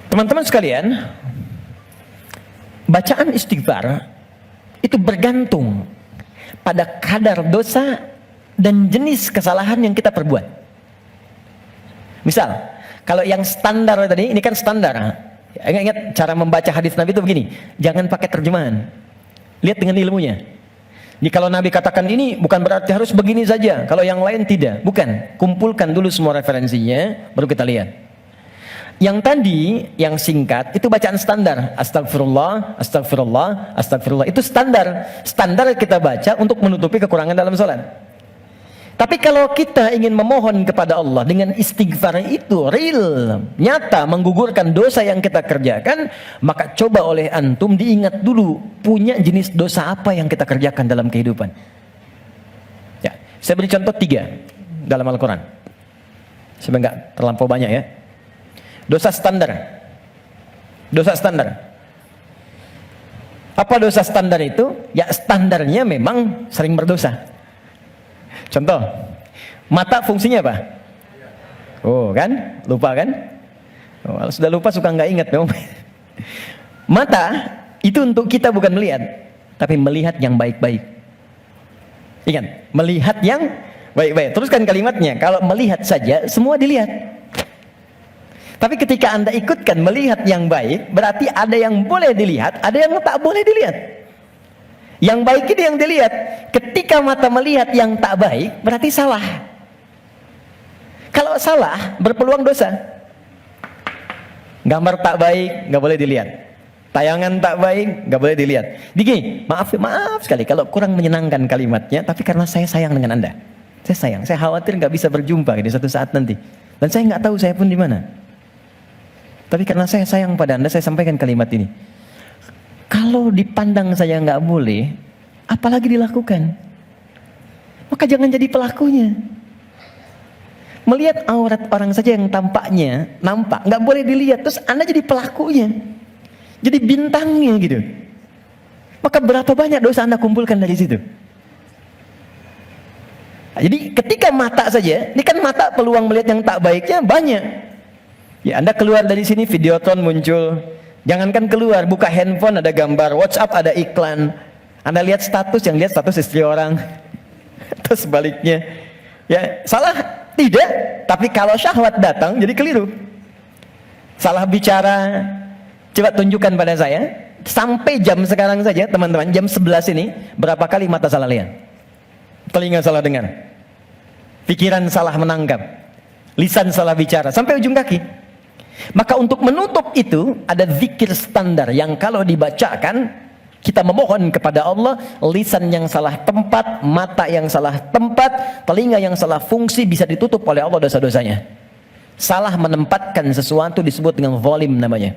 Teman-teman sekalian, bacaan istighfar itu bergantung pada kadar dosa dan jenis kesalahan yang kita perbuat. Misal, kalau yang standar tadi, ini kan standar. Ingat cara membaca hadis Nabi itu begini, jangan pakai terjemahan, lihat dengan ilmunya. Jadi kalau Nabi katakan ini bukan berarti harus begini saja, kalau yang lain tidak, bukan. Kumpulkan dulu semua referensinya, baru kita lihat. Yang tadi, yang singkat, itu bacaan standar. Astagfirullah, astagfirullah, astagfirullah. Itu standar. Standar kita baca untuk menutupi kekurangan dalam sholat. Tapi kalau kita ingin memohon kepada Allah dengan istighfar itu real, nyata, menggugurkan dosa yang kita kerjakan, maka coba oleh antum diingat dulu, punya jenis dosa apa yang kita kerjakan dalam kehidupan. Ya, saya beri contoh 3 dalam Al-Quran. Sebenarnya nggak terlampau banyak ya. Dosa standar. Dosa standar. Apa dosa standar itu? Ya standarnya memang sering berdosa. Contoh, mata fungsinya apa? Oh kan? Lupa kan? Oh, kalau sudah lupa suka nggak ingat memang. Mata itu untuk kita bukan melihat, tapi melihat yang baik-baik. Ingat, melihat yang baik-baik. Teruskan kalimatnya. Kalau melihat saja, semua dilihat. Tapi ketika Anda ikutkan melihat yang baik, berarti ada yang boleh dilihat, ada yang tak boleh dilihat. Yang baik itu yang dilihat. Ketika mata melihat yang tak baik, berarti salah. Kalau salah, berpeluang dosa. Gambar tak baik, nggak boleh dilihat. Tayangan tak baik, nggak boleh dilihat. Digi, maaf sekali kalau kurang menyenangkan kalimatnya, tapi karena saya sayang dengan Anda. Saya sayang, saya khawatir nggak bisa berjumpa di suatu saat nanti. Dan saya nggak tahu saya pun di mana. Tapi karena saya sayang pada Anda, saya sampaikan kalimat ini. Kalau dipandang saya nggak boleh, apalagi dilakukan, maka jangan jadi pelakunya. Melihat aurat orang saja yang tampaknya nampak, nggak boleh dilihat, terus Anda jadi pelakunya, jadi bintangnya gitu. Maka berapa banyak dosa Anda kumpulkan dari situ? Jadi ketika mata saja, ini kan mata peluang melihat yang tak baiknya banyak. Ya, Anda keluar dari sini, Videotron muncul. Jangankan keluar, buka handphone ada gambar, WhatsApp ada iklan. Anda lihat status, yang lihat status istri orang. Terus sebaliknya. Ya, salah? Tidak. Tapi kalau syahwat datang, jadi keliru. Salah bicara, coba tunjukkan pada saya. Sampai jam sekarang saja, teman-teman, jam 11 ini, berapa kali mata salah lihat? Telinga salah dengar. Pikiran salah menangkap. Lisan salah bicara. Sampai ujung kaki. Maka untuk menutup itu ada zikir standar yang kalau dibacakan kita memohon kepada Allah, lisan yang salah tempat, mata yang salah tempat, telinga yang salah fungsi bisa ditutup oleh Allah dosa-dosanya. Salah menempatkan sesuatu disebut dengan zalim namanya.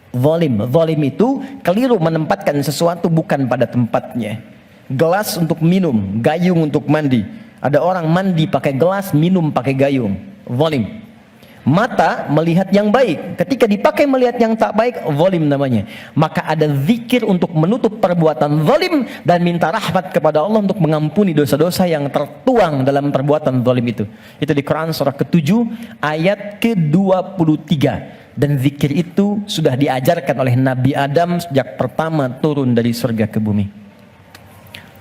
Zalim itu keliru menempatkan sesuatu bukan pada tempatnya. Gelas untuk minum, gayung untuk mandi. Ada orang mandi pakai gelas, minum pakai gayung. Zalim. Mata melihat yang baik, ketika dipakai melihat yang tak baik, zalim namanya. Maka ada zikir untuk menutup perbuatan zalim dan minta rahmat kepada Allah untuk mengampuni dosa-dosa yang tertuang dalam perbuatan zalim itu. Itu di Quran surah ke-7 ayat ke-23. Dan zikir itu sudah diajarkan oleh Nabi Adam sejak pertama turun dari surga ke bumi.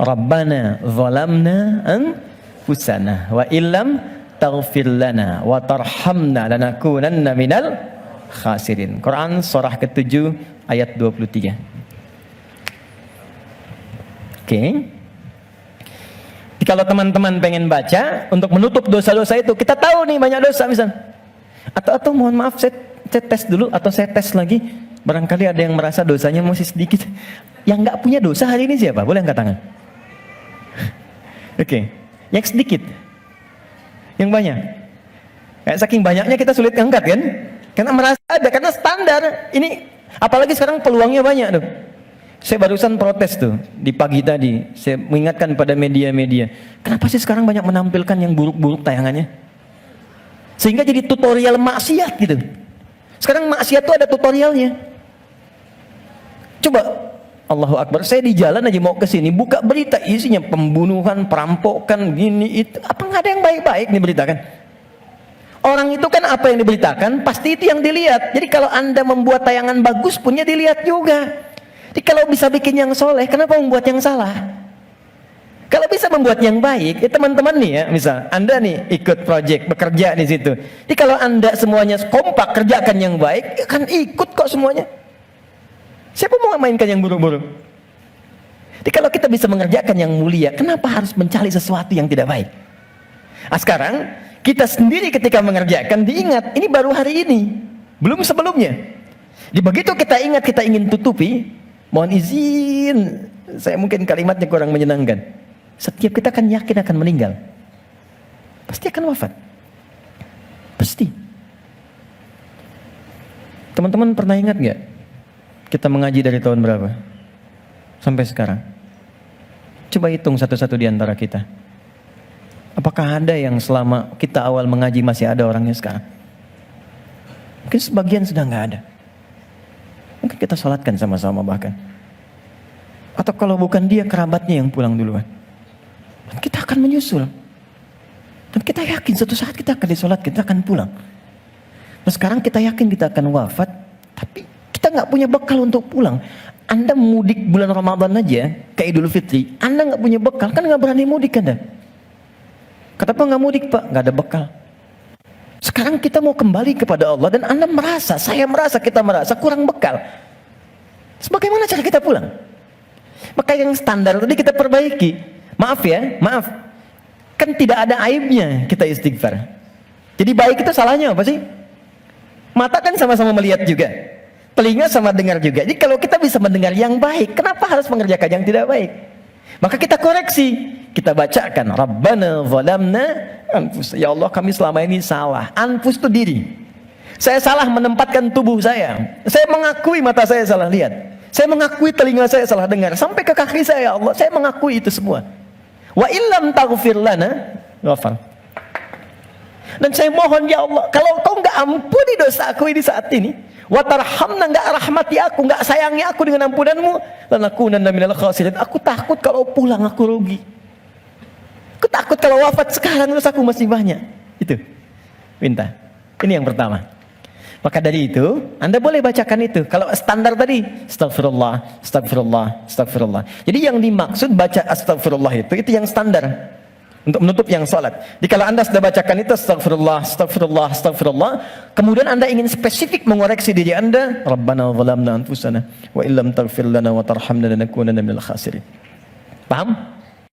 Rabbana zalamna anfusana wa illam taghfir lana wa tarhamna lanakunanna minal khasirin. Quran surah ke-7 ayat 23. Oke. Kalau teman-teman pengen baca untuk menutup dosa-dosa itu, kita tahu nih banyak dosa misal. Atau mohon maaf saya tes dulu atau saya tes lagi. Barangkali ada yang merasa dosanya masih sedikit. Yang nggak punya dosa hari ini siapa? Boleh angkat tangan. Oke. Yang sedikit. Yang banyak. Kayak saking banyaknya kita sulit angkat kan? Karena merasa ada, karena standar. Ini apalagi sekarang peluangnya banyak tuh. Saya barusan protes tuh di pagi tadi. Saya mengingatkan pada media-media. Kenapa sih sekarang banyak menampilkan yang buruk-buruk tayangannya? Sehingga jadi tutorial maksiat gitu. Sekarang maksiat tuh ada tutorialnya. Coba Allahu Akbar, saya di jalan aja mau ke sini, buka berita isinya pembunuhan, perampokan, gini itu. Apa nggak ada yang baik-baik nih berita kan? Orang itu kan apa yang diberitakan, pasti itu yang dilihat. Jadi kalau Anda membuat tayangan bagus, punya dilihat juga. Jadi kalau bisa bikin yang soleh, kenapa membuat yang salah? Kalau bisa membuat yang baik, ya teman-teman nih ya, misal Anda nih ikut project, bekerja di situ. Jadi kalau Anda semuanya kompak kerjakan yang baik, ya kan ikut kok semuanya. Siapa mau mainkan yang buruk-buruk? Jadi kalau kita bisa mengerjakan yang mulia, kenapa harus mencari sesuatu yang tidak baik? Nah, sekarang kita sendiri ketika mengerjakan diingat, ini baru hari ini, belum sebelumnya. Jadi begitu kita ingat, kita ingin tutupi, mohon izin, saya mungkin kalimatnya kurang menyenangkan. Setiap kita akan yakin akan meninggal, pasti akan wafat, pasti. Teman-teman pernah ingat gak kita mengaji dari tahun berapa sampai sekarang? Coba hitung satu-satu di antara kita. Apakah ada yang selama kita awal mengaji masih ada orangnya sekarang? Mungkin sebagian sudah nggak ada. Mungkin kita sholatkan sama-sama bahkan. Atau kalau bukan dia, kerabatnya yang pulang duluan. Dan kita akan menyusul. Dan kita yakin suatu saat kita akan disolat, kita akan pulang. Nah sekarang kita yakin kita akan wafat, tapi kita nggak punya bekal untuk pulang. Anda mudik bulan Ramadan aja, ke Idul Fitri, Anda nggak punya bekal, kan nggak berani mudik Anda. Kata Pak nggak mudik Pak, nggak ada bekal. Sekarang kita mau kembali kepada Allah dan Anda merasa, saya merasa, kita merasa kurang bekal. Bagaimana cara kita pulang? Maka yang standar tadi kita perbaiki. Maaf ya, maaf. Kan tidak ada aibnya kita istighfar. Jadi baik itu salahnya apa sih? Mata kan sama-sama melihat juga. Telinga sama dengar juga. Jadi kalau kita bisa mendengar yang baik, kenapa harus mengerjakan yang tidak baik? Maka kita koreksi. Kita bacakan, Rabbana zalamna anfus. Ya Allah, kami selama ini salah. Anfus itu diri. Saya salah menempatkan tubuh saya. Saya mengakui mata saya salah lihat. Saya mengakui telinga saya salah dengar. Sampai ke kaki saya, ya Allah, saya mengakui itu semua. Wa illam taghfir lana ghafar. Dan saya mohon ya Allah, kalau kau enggak ampuni dosa aku ini saat ini, wa tarhamna, enggak rahmati aku, enggak sayangi aku dengan ampunanmu, lanakunanna minal khasirin. Aku takut kalau pulang aku rugi. Aku takut kalau wafat sekarang terus aku masih banyak. Itu minta. Ini yang pertama. Maka dari itu Anda boleh bacakan itu. Kalau standar tadi astagfirullah, astagfirullah, astagfirullah. Jadi yang dimaksud baca astagfirullah itu yang standar untuk menutup yang salat. Jadi kalau Anda sudah bacakan itu astagfirullah, astagfirullah, astagfirullah, kemudian Anda ingin spesifik mengoreksi diri Anda, Rabbana zalamna anfusana wa illam taghfir lana wa tarhamna lanakunanna minal khasirin. Paham?